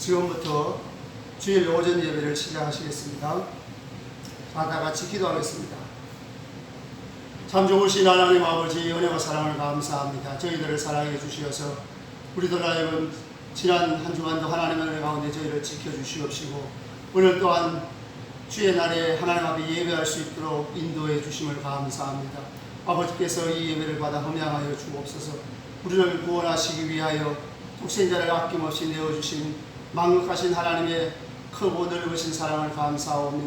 지금부터 주일 오전 예배를 시작하시겠습니다. 다 같이 기도하겠습니다. 참 좋으신 하나님 아버지, 은혜와 사랑을 감사합니다. 저희들을 사랑해 주시어서 우리들 하여금 지난 한 주간도 하나님의 은혜 가운데 저희를 지켜주시옵시고, 오늘 또한 주의 날에 하나님 앞에 예배할 수 있도록 인도해 주심을 감사합니다. 아버지께서 이 예배를 받아 흠양하여 주옵소서. 우리를 구원하시기 위하여 독생자를 아낌없이 내어주신 만극하신 하나님의 크고 넓으신 사랑을 감사하오며,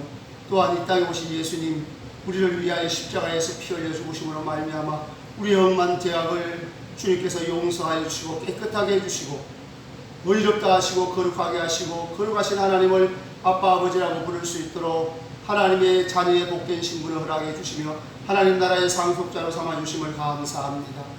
또한 이 땅에 오신 예수님, 우리를 위하여 십자가에서 피 흘려 죽으심으로 말미암아 우리의 억만 죄악을 주님께서 용서하여 주시고 깨끗하게 해주시고 의롭다 하시고 거룩하게 하시고, 거룩하신 하나님을 아빠 아버지라고 부를 수 있도록 하나님의 자녀의 복된 신분을 허락해 주시며 하나님 나라의 상속자로 삼아주심을 감사합니다.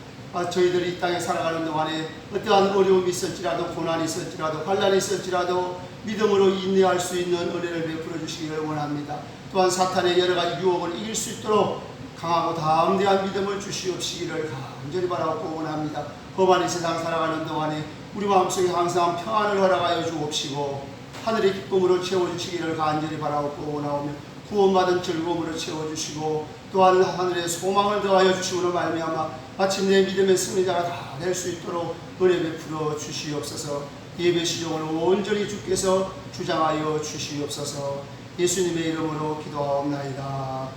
저희들이 이 땅에 살아가는 동안에 어떠한 어려움이 있을지라도, 고난이 있을지라도, 환난이 있을지라도 믿음으로 인내할 수 있는 은혜를 베풀어 주시기를 원합니다. 또한 사탄의 여러 가지 유혹을 이길 수 있도록 강하고 담대한 믿음을 주시옵시기를 간절히 바라고 원합니다. 험한 이 세상 살아가는 동안에 우리 마음속에 항상 평안을 허락하여 주옵시고 하늘의 기쁨으로 채워주시기를 간절히 바라고 원하오며, 구원받은 즐거움으로 채워주시고 또한 하늘의 소망을 더하여 주심으로 말미암아 마침내 믿음의 승리자가 다 될 수 있도록 은혜 베풀어 주시옵소서. 예배 시종을 온전히 주께서 주장하여 주시옵소서. 예수님의 이름으로 기도하옵나이다.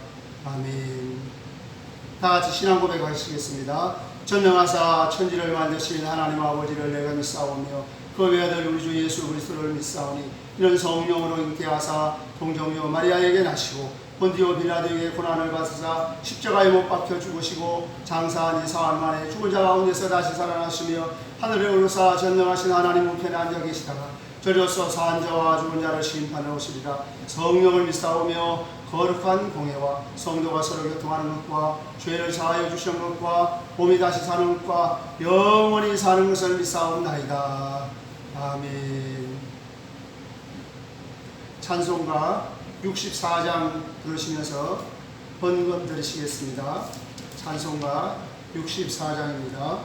아멘. 다 같이 신앙 고백하시겠습니다. 전능하사 천지를 만드신 하나님 아버지를 내가 믿사오며 그 외아들 우리 주 예수 그리스도를 믿사오니, 이는 성령으로 잉태하사 동정녀 마리아에게 나시고 본디오 빌라도에게 고난을 받으사 십자가에 못 박혀 죽으시고 장사한 지 사흘 만에 죽은 자 가운데서 다시 살아나시며 하늘에 오르사 전능하신 하나님 우편에 앉아 계시다가 저리로서 산 자와 죽은 자를 심판해 오시리라. 성령을 믿사오며 거룩한 공예와 성도가 서로 교통하는 것과 죄를 사하여 주시는 것과 몸이 다시 사는 것과 영원히 사는 것을 믿사옵나이다. 아멘. 찬송가 64장 들으시면서 번금 들으시겠습니다. 찬송가 64장입니다.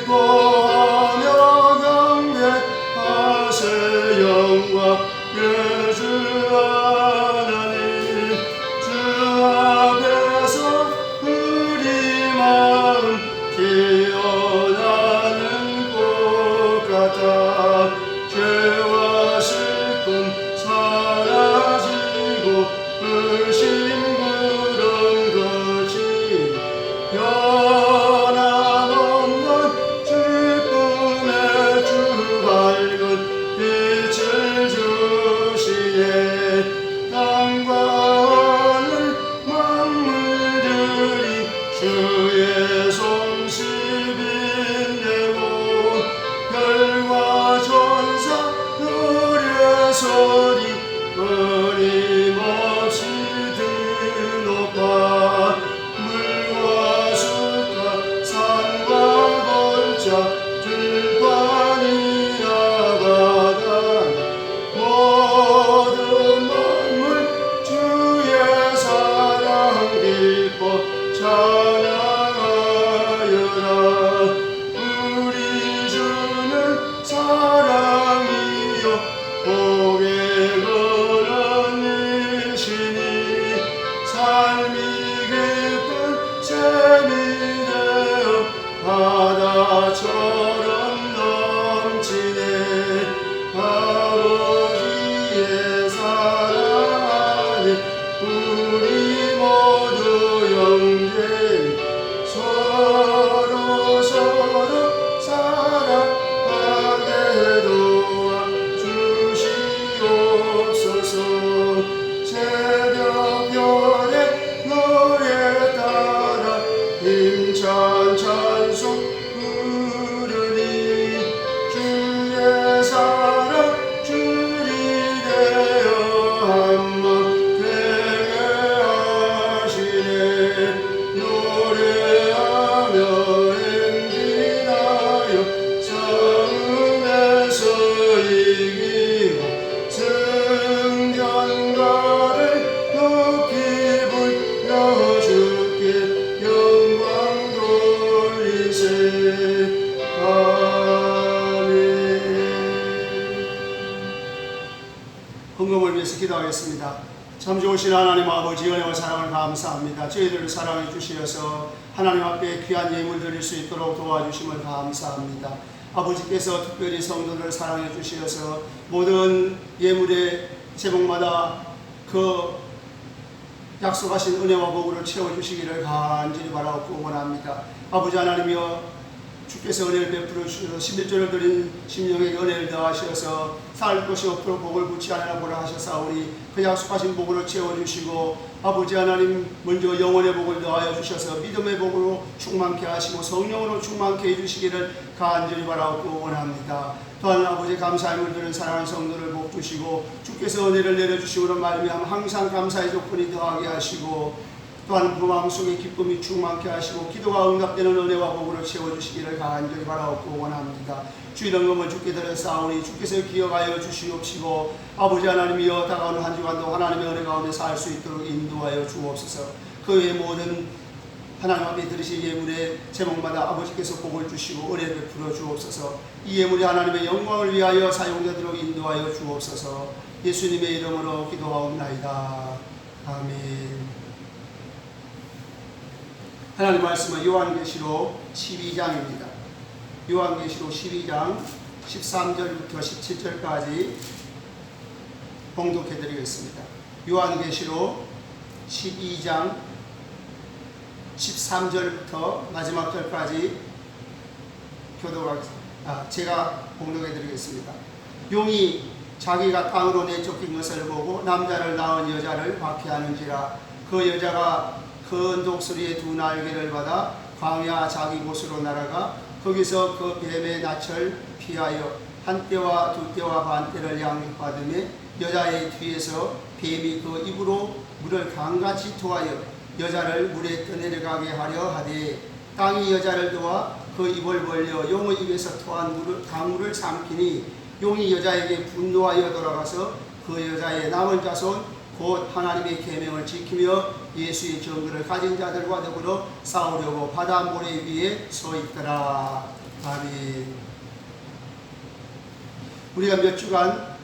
기뻐하며 경배하세 영광 예수 하나님, 주 앞에서 우리 마음 깨어나는 곳 헌금을 위해서 기도하겠습니다. 참 좋으신 하나님 아버지 은혜와 사랑을 감사합니다. 저희들을 사랑해 주시어서 하나님 앞에 귀한 예물 드릴 수 있도록 도와주심을 감사합니다. 아버지께서 특별히 성도들을 사랑해 주시어서 모든 예물의 제목마다 그 약속하신 은혜와 복으로 채워주시기를 간절히 바라옵고 원합니다. 아버지 하나님이여, 주께서 은혜를 베풀어 주셔서 11조를 드린 심령에게 은혜를 더하셔서 살 것이 없도록 복을 붙지 않으라 보라 하셨사오니 그 약속하신 복으로 채워주시고, 아버지 하나님 먼저 영혼의 복을 더하여 주셔서 믿음의 복으로 충만케 하시고 성령으로 충만케 해주시기를 간절히 바라옵고 원합니다. 또한 아버지 감사함을 드는 사랑하는 성도를 복 주시고, 주께서 은혜를 내려주시고로 말미암아 항상 감사의 조건이 더하게 하시고, 또한 그 마음속에 기쁨이 충만케 하시고 기도가 응답되는 은혜와 복으로 채워주시기를 간절히 바라옵고 원합니다. 주일 헌금을 주께 드렸사오니 주께서 기억하여 주시옵시고, 아버지 하나님이여 다가오는 한 주간도 하나님의 은혜 가운데 살 수 있도록 인도하여 주옵소서. 그 외의 모든 하나님 앞에 드리신 예물의 제목마다 아버지께서 복을 주시고 은혜 베풀어 주옵소서. 이 예물이 하나님의 영광을 위하여 사용되도록 인도하여 주옵소서. 예수님의 이름으로 기도하옵나이다. 아멘. 하나님 말씀은 요한계시록 12장입니다. 요한계시록 12장 13절부터 17절까지 봉독해 드리겠습니다. 요한계시록 12장 13절부터 마지막 절까지 제가 봉독해 드리겠습니다. 용이 자기가 땅으로 내쫓긴 것을 보고 남자를 낳은 여자를 박해하는지라. 그 여자가 큰 독수리의 두 날개를 받아 광야 자기 곳으로 날아가 거기서 그 뱀의 낯을 피하여 한 떼와 두 떼와 반 떼를 양육받으며 여자의 뒤에서 뱀이 그 입으로 물을 강같이 토하여 여자를 물에 떠내려가게 하려 하되, 땅이 여자를 도와 그 입을 벌려 용의 입에서 토한 강물을 삼키니 용이 여자에게 분노하여 돌아가서 그 여자의 남은 자손 곧 하나님의 계명을 지키며 예수의 증거를 가진 자들과 더불어 싸우려고 바다 모래 위에 서 있더라. 아멘. 우리가 몇 주간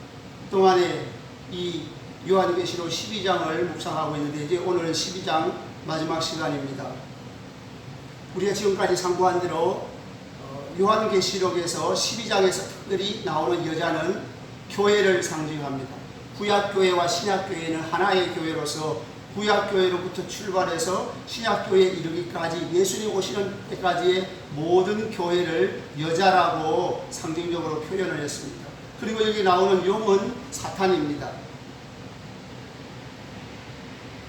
동안에 이 요한계시록 12장을 묵상하고 있는데 이제 오늘은 12장 마지막 시간입니다. 우리가 지금까지 상고한 대로 요한계시록에서 12장에서 특별히 나오는 여자는 교회를 상징합니다. 구약교회와 신약교회는 하나의 교회로서 구약교회로부터 출발해서 신약교회에 이르기까지 예수님 오시는 때까지의 모든 교회를 여자라고 상징적으로 표현을 했습니다. 그리고 여기 나오는 용은 사탄입니다.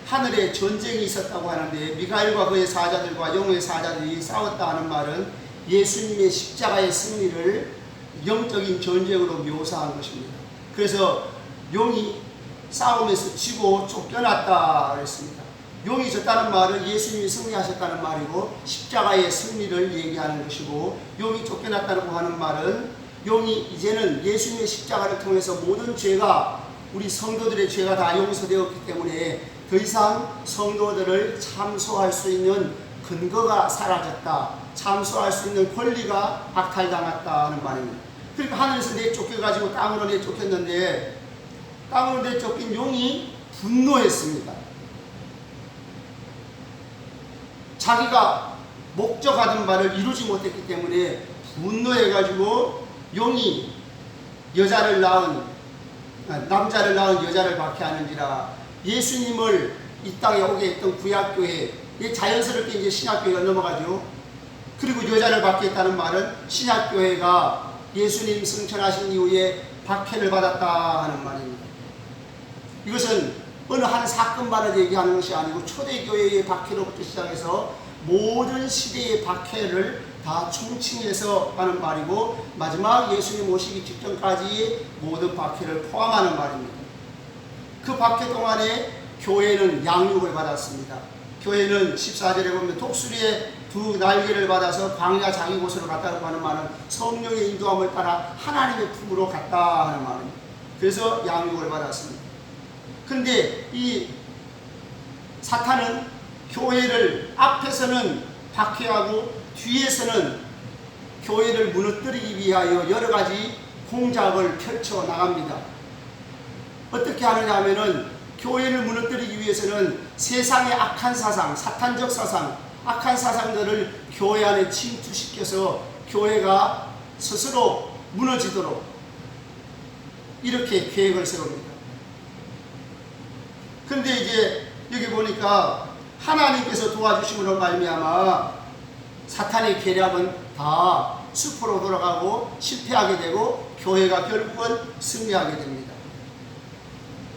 하늘에 전쟁이 있었다고 하는데 미가엘과 그의 사자들과 용의 사자들이 싸웠다 하는 말은 예수님의 십자가의 승리를 영적인 전쟁으로 묘사한 것입니다. 그래서 용이 싸움에서 지고 쫓겨났다 그랬습니다. 용이 졌다는 말은 예수님이 승리하셨다는 말이고 십자가의 승리를 얘기하는 것이고, 용이 쫓겨났다고 하는 말은 용이 이제는 예수님의 십자가를 통해서 모든 죄가, 우리 성도들의 죄가 다 용서되었기 때문에 더 이상 성도들을 참소할 수 있는 근거가 사라졌다, 참소할 수 있는 권리가 박탈당했다는 말입니다. 그러니까 하늘에서 내쫓겨가지고 땅으로 내쫓겼는데 땅으로 내쫓긴 용이 분노했습니다. 자기가 목적하던 바를 이루지 못했기 때문에 분노해가지고 용이 남자를 낳은 여자를 박해하는지라. 예수님을 이 땅에 오게 했던 구약교회, 자연스럽게 이제 신약교회가 넘어가죠. 그리고 여자를 박해했다는 말은 신약교회가 예수님 승천하신 이후에 박해를 받았다 하는 말입니다. 이것은 어느 한 사건만을 얘기하는 것이 아니고 초대교회의 박해로부터 시작해서 모든 시대의 박해를 다 총칭해서 하는 말이고, 마지막 예수님 오시기 직전까지의 모든 박해를 포함하는 말입니다. 그 박해 동안에 교회는 양육을 받았습니다. 교회는 14절에 보면 독수리의 두 날개를 받아서 광야 자기 곳으로 갔다고 하는 말은 성령의 인도함을 따라 하나님의 품으로 갔다 하는 말입니다. 그래서 양육을 받았습니다. 근데 이 사탄은 교회를 앞에서는 박해하고 뒤에서는 교회를 무너뜨리기 위하여 여러 가지 공작을 펼쳐 나갑니다. 어떻게 하느냐 하면은 교회를 무너뜨리기 위해서는 세상의 악한 사상, 사탄적 사상, 악한 사상들을 교회 안에 침투시켜서 교회가 스스로 무너지도록 이렇게 계획을 세웁니다. 그런데 이제 여기 보니까 하나님께서 도와주심으로 말미암아 사탄의 계략은 다 수포로 돌아가고 실패하게 되고 교회가 결국은 승리하게 됩니다.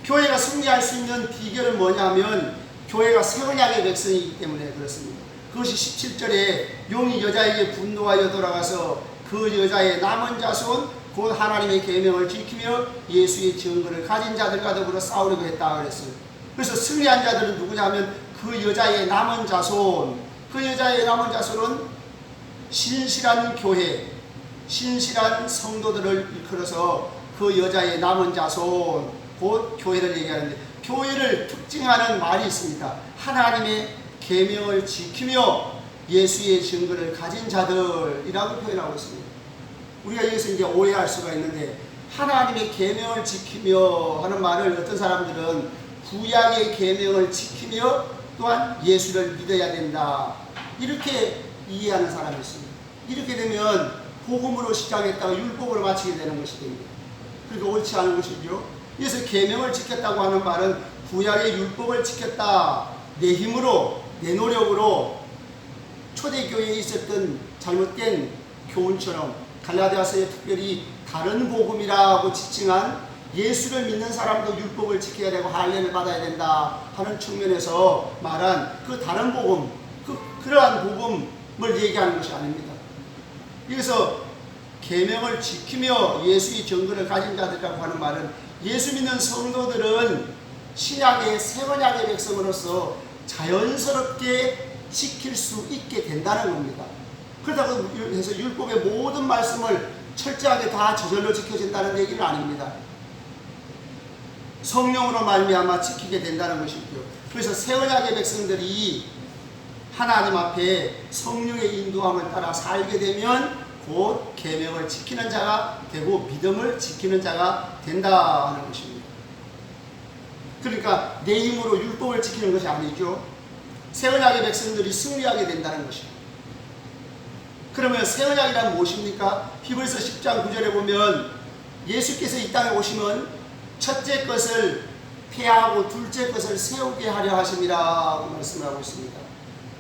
교회가 승리할 수 있는 비결은 뭐냐면 교회가 새 언약의 백성이기 때문에 그렇습니다. 그것이 17절에 용이 여자에게 분노하여 돌아가서 그 여자의 남은 자손 곧 하나님의 계명을 지키며 예수의 증거를 가진 자들과 더불어 싸우려고 했다 그랬어요. 그래서 승리한 자들은 누구냐면 그 여자의 남은 자손, 그 여자의 남은 자손은 신실한 교회, 신실한 성도들을 일컬어서 그 여자의 남은 자손, 곧 교회를 얘기하는데, 교회를 특징하는 말이 있습니다. 하나님의 계명을 지키며 예수의 증거를 가진 자들이라고 표현하고 있습니다. 우리가 여기서 이제 오해할 수가 있는데, 하나님의 계명을 지키며 하는 말을 어떤 사람들은 구약의 계명을 지키며 또한 예수를 믿어야 된다, 이렇게 이해하는 사람이 있습니다. 이렇게 되면 복음으로 시작했다가 율법으로 마치게 되는 것이 됩니다. 그러니까 옳지 않은 것이죠. 그래서 계명을 지켰다고 하는 말은 구약의 율법을 지켰다, 내 힘으로 내 노력으로 초대교회에 있었던 잘못된 교훈처럼 갈라디아서에 특별히 다른 복음이라고 지칭한 예수를 믿는 사람도 율법을 지켜야 되고 할례를 받아야 된다 하는 측면에서 말한 그 다른 복음, 그러한 복음을 얘기하는 것이 아닙니다. 그래서 계명을 지키며 예수의 증거를 가진 자들이라고 하는 말은 예수 믿는 성도들은 신약의 새 언약의 백성으로서 자연스럽게 지킬 수 있게 된다는 겁니다. 그렇다고 해서 율법의 모든 말씀을 철저하게 다 저절로 지켜진다는 얘기는 아닙니다. 성령으로 말미암아 지키게 된다는 것이고요. 그래서 새 언약의 백성들이 하나님 앞에 성령의 인도함을 따라 살게 되면 곧 계명을 지키는 자가 되고 믿음을 지키는 자가 된다 하는 것입니다. 그러니까 내 힘으로 율법을 지키는 것이 아니죠. 새 언약의 백성들이 승리하게 된다는 것입니다. 그러면 새 언약이란 무엇입니까? 히브리서 10장 9절에 보면 예수께서 이 땅에 오시면 첫째 것을 폐하고 둘째 것을 세우게 하려 하심이라고 말씀을 하고 있습니다.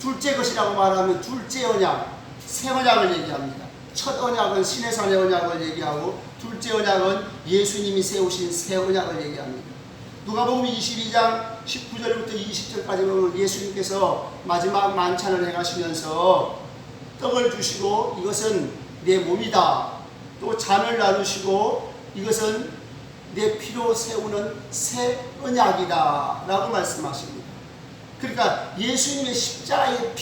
둘째 것이라고 말하면 둘째 언약, 새 언약을 얘기합니다. 첫 언약은 시내산의 언약을 얘기하고 둘째 언약은 예수님이 세우신 새 언약을 얘기합니다. 누가복음 22장 19절부터 20절까지 보면 예수님께서 마지막 만찬을 행하시면서 떡을 주시고 이것은 내 몸이다, 또 잔을 나누시고 이것은 내 피로 세우는 새 언약이다 라고 말씀하십니다. 그러니까 예수님의 십자가의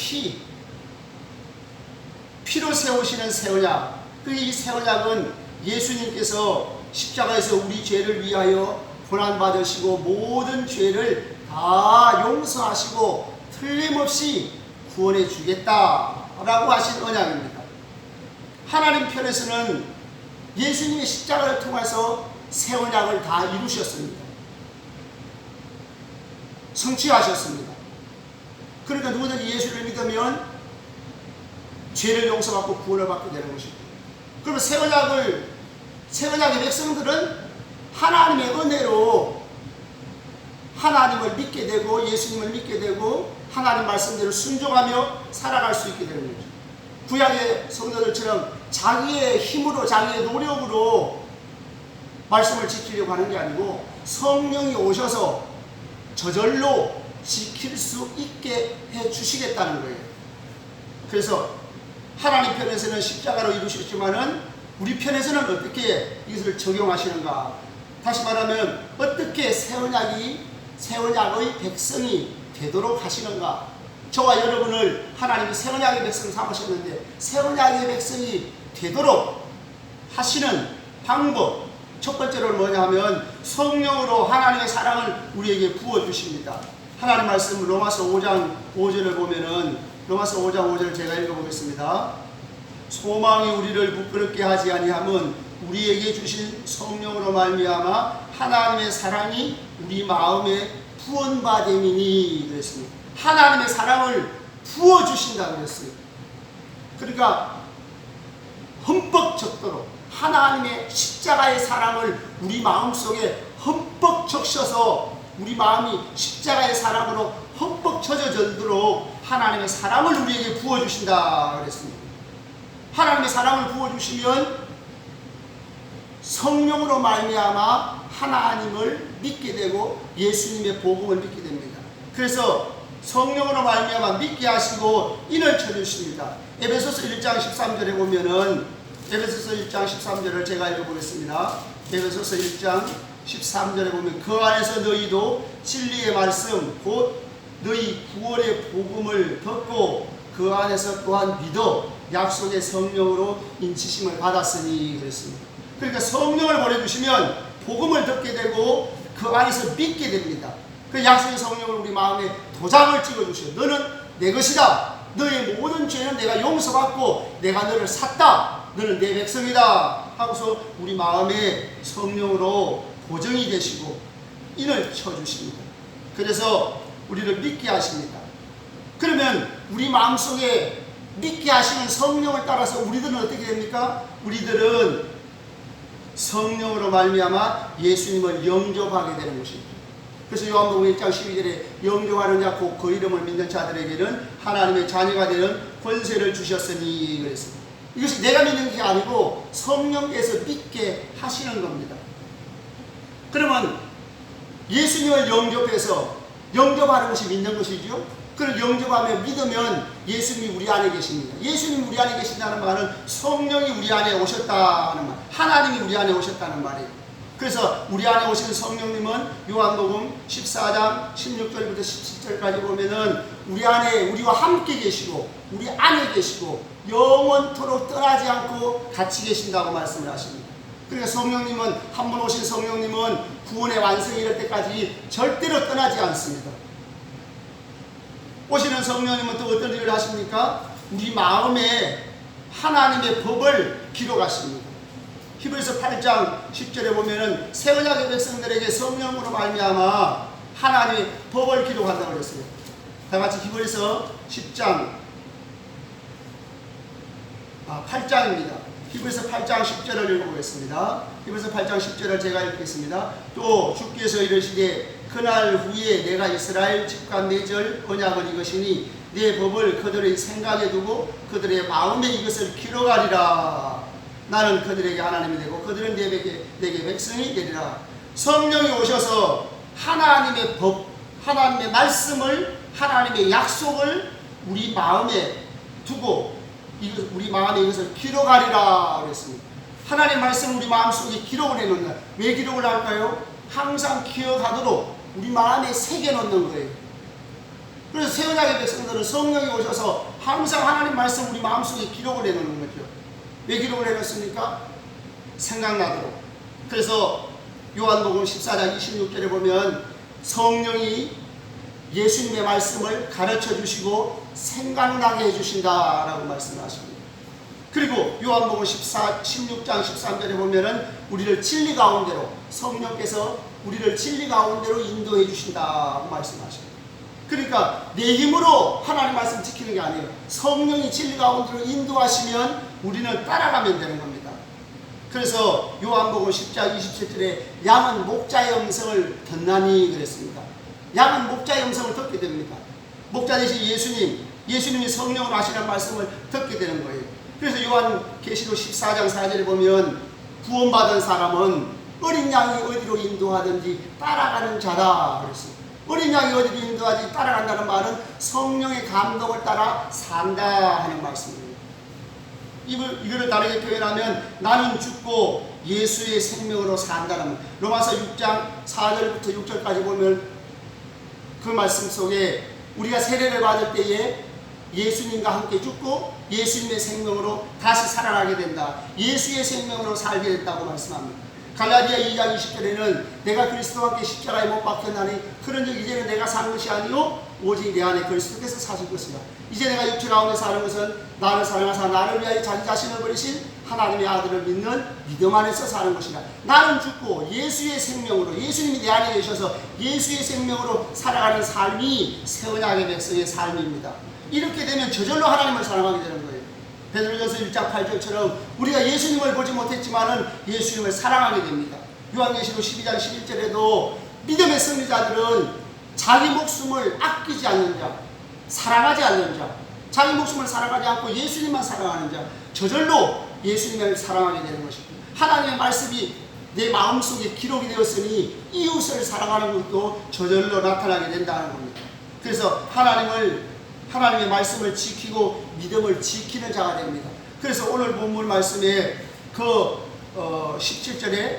피로 세우시는 새 언약, 이 새 언약은 예수님께서 십자가에서 우리 죄를 위하여 고난받으시고 모든 죄를 다 용서하시고 틀림없이 구원해 주겠다라고 하신 언약입니다. 하나님 편에서는 예수님의 십자가를 통해서 새 언약을 다 이루셨습니다. 성취하셨습니다. 그러니까 누구든지 예수를 믿으면 죄를 용서받고 구원을 받게 되는 것입니다. 그러면 새 언약의 백성들은 하나님의 은혜로 하나님을 믿게 되고 예수님을 믿게 되고 하나님 말씀대로 순종하며 살아갈 수 있게 되는 거죠. 구약의 성도들처럼 자기의 힘으로 자기의 노력으로 말씀을 지키려고 하는 게 아니고 성령이 오셔서 저절로 지킬 수 있게 해 주시겠다는 거예요. 그래서 하나님 편에서는 십자가로 이루셨지만은 우리 편에서는 어떻게 이것을 적용하시는가? 다시 말하면 어떻게 새 언약의 백성이 되도록 하시는가? 저와 여러분을 하나님이 새 언약의 백성 삼으셨는데 새 언약의 백성이 되도록 하시는 방법, 첫 번째로는 뭐냐 하면 성령으로 하나님의 사랑을 우리에게 부어주십니다. 하나님 말씀 로마서 5장 5절을 보면은 로마서 5장 5절 제가 읽어보겠습니다. 소망이 우리를 부끄럽게 하지 아니함은 우리에게 주신 성령으로 말미암아 하나님의 사랑이 우리 마음에 부원받음이니 그랬습니다. 하나님의 사랑을 부어주신다고 그랬어요. 그러니까 흠뻑 적도록 하나님의 십자가의 사랑을 우리 마음속에 흠뻑 적셔서 우리 마음이 십자가의 사랑으로 흠뻑 젖어들도록 하나님의 사랑을 우리에게 부어주신다 그랬습니다. 하나님의 사랑을 부어주시면 성령으로 말미암아 하나님을 믿게 되고 예수님의 복음을 믿게 됩니다. 그래서 성령으로 말미암아 믿게 하시고 인을 쳐주십니다. 에베소서 1장 13절에 보면은 에베소서 1장 13절을 제가 읽어보겠습니다. 에베소서 1장 13절에 보면 그 안에서 너희도 진리의 말씀 곧 너희 구원의 복음을 듣고 그 안에서 또한 믿어 약속의 성령으로 인치심을 받았으니 그랬습니다. 그러니까 성령을 보내주시면 복음을 듣게 되고 그 안에서 믿게 됩니다. 그 약속의 성령을 우리 마음에 도장을 찍어주셔요. 너는 내 것이다. 너의 모든 죄는 내가 용서받고 내가 너를 샀다. 너는 내 백성이다. 하고서 우리 마음에 성령으로 보정이 되시고 인을 쳐주십니다. 그래서 우리를 믿게 하십니다. 그러면 우리 마음속에 믿게 하시는 성령을 따라서 우리들은 어떻게 됩니까? 우리들은 성령으로 말미암아 예수님을 영접하게 되는 것입니다. 그래서 요한복음 1장 12절에 영접하는 자 곧 그 이름을 믿는 자들에게는 하나님의 자녀가 되는 권세를 주셨으니 그랬습니다. 이것이 내가 믿는 게 아니고 성령께서 믿게 하시는 겁니다. 그러면 예수님을 영접하는 것이 믿는 것이죠. 그걸 영접하며 믿으면 예수님이 우리 안에 계십니다. 예수님이 우리 안에 계신다는 말은 성령이 우리 안에 오셨다는 말, 하나님이 우리 안에 오셨다는 말이에요. 그래서 우리 안에 오신 성령님은 요한복음 14장 16절부터 17절까지 보면은 우리 안에 우리와 함께 계시고 우리 안에 계시고 영원토록 떠나지 않고 같이 계신다고 말씀을 하십니다. 그러니까 성령님은 한 번 오신 성령님은 구원의 완성이 이럴 때까지 절대로 떠나지 않습니다. 오시는 성령님은 또 어떤 일을 하십니까? 우리 마음에 하나님의 법을 기록하십니다. 히브리서 8장 10절에 보면은 새 언약의 백성들에게 성령으로 말미암아 하나님의 법을 기록한다고 그랬어요. 다 같이 히브리서 8장입니다. 히브리서 8장 10절을 읽어보겠습니다. 히브리서 8장 10절을 제가 읽겠습니다. 또 주께서 이르시되 그날 후에 내가 이스라엘 집과 맺을 언약을 이것이니 내 법을 그들의 생각에 두고 그들의 마음에 이것을 기록하리라. 나는 그들에게 하나님이 되고 그들은 내게 백성이 되리라. 성령이 오셔서 하나님의 법, 하나님의 말씀을, 하나님의 약속을 우리 마음에 두고 우리 마음에 이것을 기록하리라 그랬습니다. 하나님의 말씀을 우리 마음속에 기록을 해놓는다. 왜 기록을 할까요? 항상 기억하도록 우리 마음에 새겨놓는 거예요. 그래서 새 언약의 백성들은 성령이 오셔서 항상 하나님 말씀 우리 마음속에 기록을 해놓는 거죠. 왜 기록을 해놓습니까? 생각나도록. 그래서 요한복음 14장 26절에 보면 성령이 예수님의 말씀을 가르쳐 주시고 생각나게 해주신다라고 말씀을 하십니다. 그리고 요한복음 16장 13절에 보면은 우리를 진리 가운데로 성령께서 우리를 진리 가운데로 인도해 주신다고 말씀하십니다. 그러니까 내 힘으로 하나님 말씀 지키는 게 아니에요. 성령이 진리 가운데로 인도하시면 우리는 따라가면 되는 겁니다. 그래서 요한복음 10장 27절에 양은 목자의 음성을 듣나니 그랬습니다. 양은 목자의 음성을 듣게 됩니다. 목자 대신 예수님이 성령으로 하시는 말씀을 듣게 되는 거예요. 그래서 요한계시록 14장 4절에 보면 구원받은 사람은 어린 양이 어디로 인도하든지 따라가는 자다 그랬습니다. 어린 양이 어디로 인도하든지 따라간다는 말은 성령의 감동을 따라 산다 하는 말씀입니다. 이거를 다르게 표현하면 나는 죽고 예수의 생명으로 산다는 말. 로마서 6장 4절부터 6절까지 보면 그 말씀 속에 우리가 세례를 받을 때에 예수님과 함께 죽고 예수님의 생명으로 다시 살아나게 된다. 예수의 생명으로 살게 됐다고 말씀합니다. 갈라디아 2장 20절에는 내가 그리스도와 함께 십자가에 못 박혔나니 그런즉 이제는 내가 사는 것이 아니요 오직 내 안에 그리스도께서 사실 것이라. 이제 내가 육체 가운데 사는 것은 나를 사랑하사 나를 위하여 자기 자신을 버리신 하나님의 아들을 믿는 믿음 안에서 사는 것이라. 나는 죽고 예수의 생명으로, 예수님이 내 안에 계셔서 예수의 생명으로 살아가는 삶이 새 언약의 백성의 삶입니다. 이렇게 되면 저절로 하나님을 사랑하게 되는 거예요. 베드로전서 1장 8절처럼 우리가 예수님을 보지 못했지만은 예수님을 사랑하게 됩니다. 요한계시록 12장 11절에도 믿음의 승리자들은 자기 목숨을 아끼지 않는 자, 사랑하지 않는 자, 자기 목숨을 사랑하지 않고 예수님만 사랑하는 자, 저절로 예수님을 사랑하게 되는 것입니다. 하나님의 말씀이 내 마음속에 기록이 되었으니 이웃을 사랑하는 것도 저절로 나타나게 된다는 겁니다. 그래서 하나님의 말씀을 지키고 믿음을 지키는 자가 됩니다. 그래서 오늘 본문 말씀에 17절에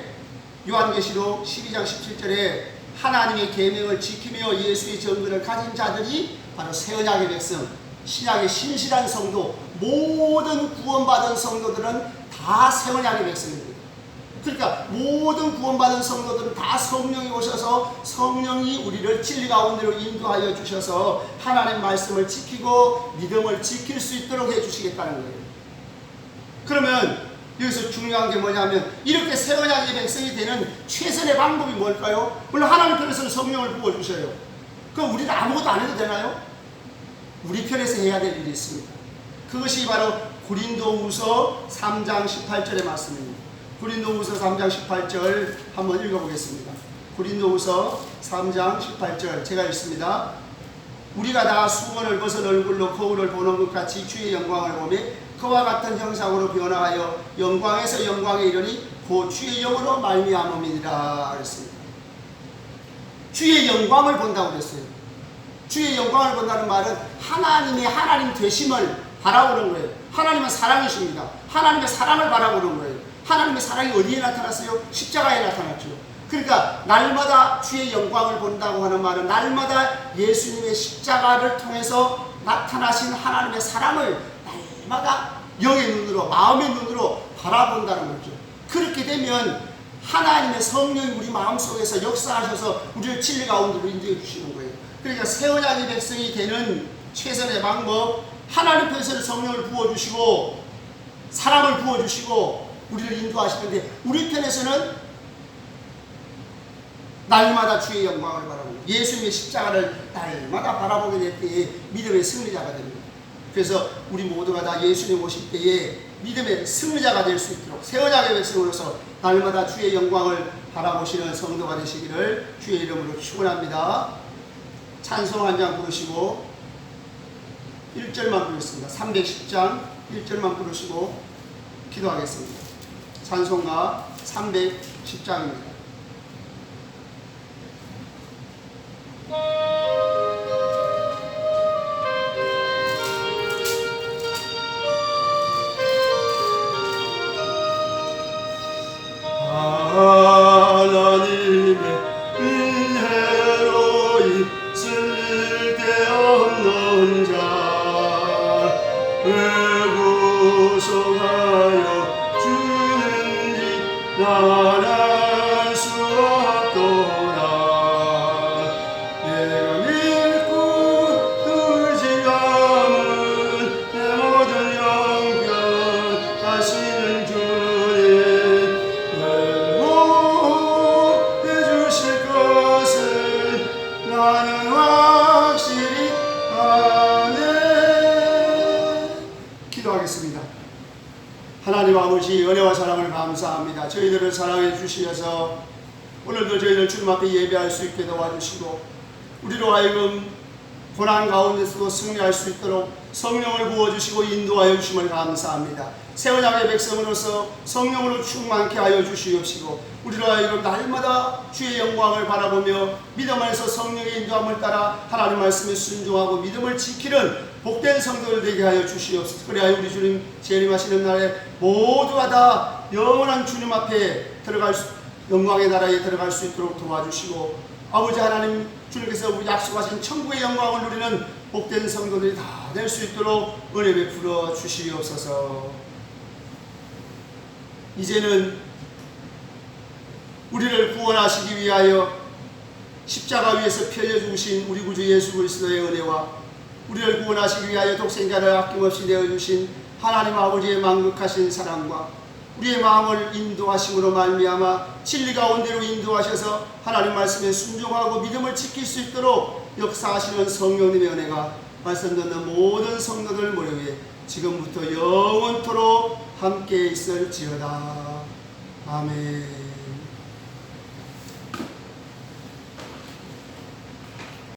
요한계시록 12장 17절에 하나님의 계명을 지키며 예수의 정근을 가진 자들이 바로 새 언약의 백성, 신약의 신실한 성도, 모든 구원받은 성도들은 다 새 언약의 백성입니다. 그러니까 모든 구원받은 성도들은 다 성령이 오셔서 성령이 우리를 진리 가운데로 인도하여 주셔서 하나님 말씀을 지키고 믿음을 지킬 수 있도록 해주시겠다는 거예요. 그러면 여기서 중요한 게 뭐냐면 이렇게 새 언약의 백성이 되는 최선의 방법이 뭘까요? 물론 하나님께서는 성령을 부어주셔요. 그럼 우리는 아무것도 안 해도 되나요? 우리 편에서 해야 될 일이 있습니다. 그것이 바로 고린도후서 3장 18절의 말씀입니다. 고린도후서 3장 18절 한번 읽어보겠습니다. 고린도후서 3장 18절 제가 읽습니다. 우리가 다 수건을 벗은 얼굴로 거울을 보는 것 같이 주의 영광을 보며 그와 같은 형상으로 변화하여 영광에서 영광에 이르니 곧 주의 영으로 말미암음이니라 그랬습니다. 주의 영광을 본다고 그랬어요. 주의 영광을 본다는 말은 하나님의 하나님 되심을 바라보는 거예요. 하나님은 사랑이십니다. 하나님의 사랑을 바라보는 거예요. 하나님의 사랑이 어디에 나타났어요? 십자가에 나타났죠. 그러니까 날마다 주의 영광을 본다고 하는 말은 날마다 예수님의 십자가를 통해서 나타나신 하나님의 사랑을 날마다 영의 눈으로, 마음의 눈으로 바라본다는 거죠. 그렇게 되면 하나님의 성령이 우리 마음속에서 역사하셔서 우리를 진리 가운데로 인도해 주시는 거예요. 그러니까 새 언약의 백성이 되는 최선의 방법, 하나님 편에서는 성령을 부어주시고 사랑을 부어주시고 우리를 인도하시는데 우리 편에서는 날마다 주의 영광을 바라보고 예수님의 십자가를 날마다 바라보게 될 때에 믿음의 승리자가 됩니다. 그래서 우리 모두가 다 예수님 오실 때에 믿음의 승리자가 될 수 있도록 새 언약의 백성으로서 날마다 주의 영광을 바라보시는 성도가 되시기를 주의 이름으로 축원합니다. 찬송 한 장 부르시고 1절만 부르겠습니다. 310장 1절만 부르시고 기도하겠습니다. 찬송가 310장입니다. 하나님의 은혜로 있을 데 없는 자 왜 구속하여 주는지 난 알 수 없도다. 내가 믿고 의지함은 내 모든 형편 하시는 주님 해주실 것을 나는 확실히 아네. 기도하겠습니다. 하나님 아버지 은혜와 사랑을 감사합니다. 저희들을 사랑해 주시어서 오늘도 저희들 주님 앞에 예배할 수 있게 도와주시고 우리로 하여금 고난 가운데서도 승리할 수 있도록 성령을 부어주시고 인도하여 주심을 감사합니다. 새 언약의 백성으로서 성령으로 충만케 하여 주시옵시고 우리로 하여금 날마다 주의 영광을 바라보며 믿음 안에서 성령의 인도함을 따라 하나님 말씀에 순종하고 믿음을 지키는 복된 성도들 되게 하여 주시옵소서. 그래야 우리 주님 재림하시는 날에 모두가 다 영원한 주님 앞에 영광의 나라에 들어갈 수 있도록 도와주시고 아버지 하나님 주님께서 우리 약속하신 천국의 영광을 누리는 복된 성도들이 다 될 수 있도록 은혜 베풀어 주시옵소서. 이제는 우리를 구원하시기 위하여 십자가 위에서 펴려 죽으신 우리 구주 예수 그리스도의 은혜와 우리를 구원하시기 위하여 독생자를 아낌없이 내어주신 하나님 아버지의 만극하신 사랑과 우리의 마음을 인도하심으로 말미암아 진리 가운데로 인도하셔서 하나님 말씀에 순종하고 믿음을 지킬 수 있도록 역사하시는 성령님의 은혜가 말씀 듣는 모든 성도들 머리 위에 지금부터 영원토록 함께 있을지어다. 아멘.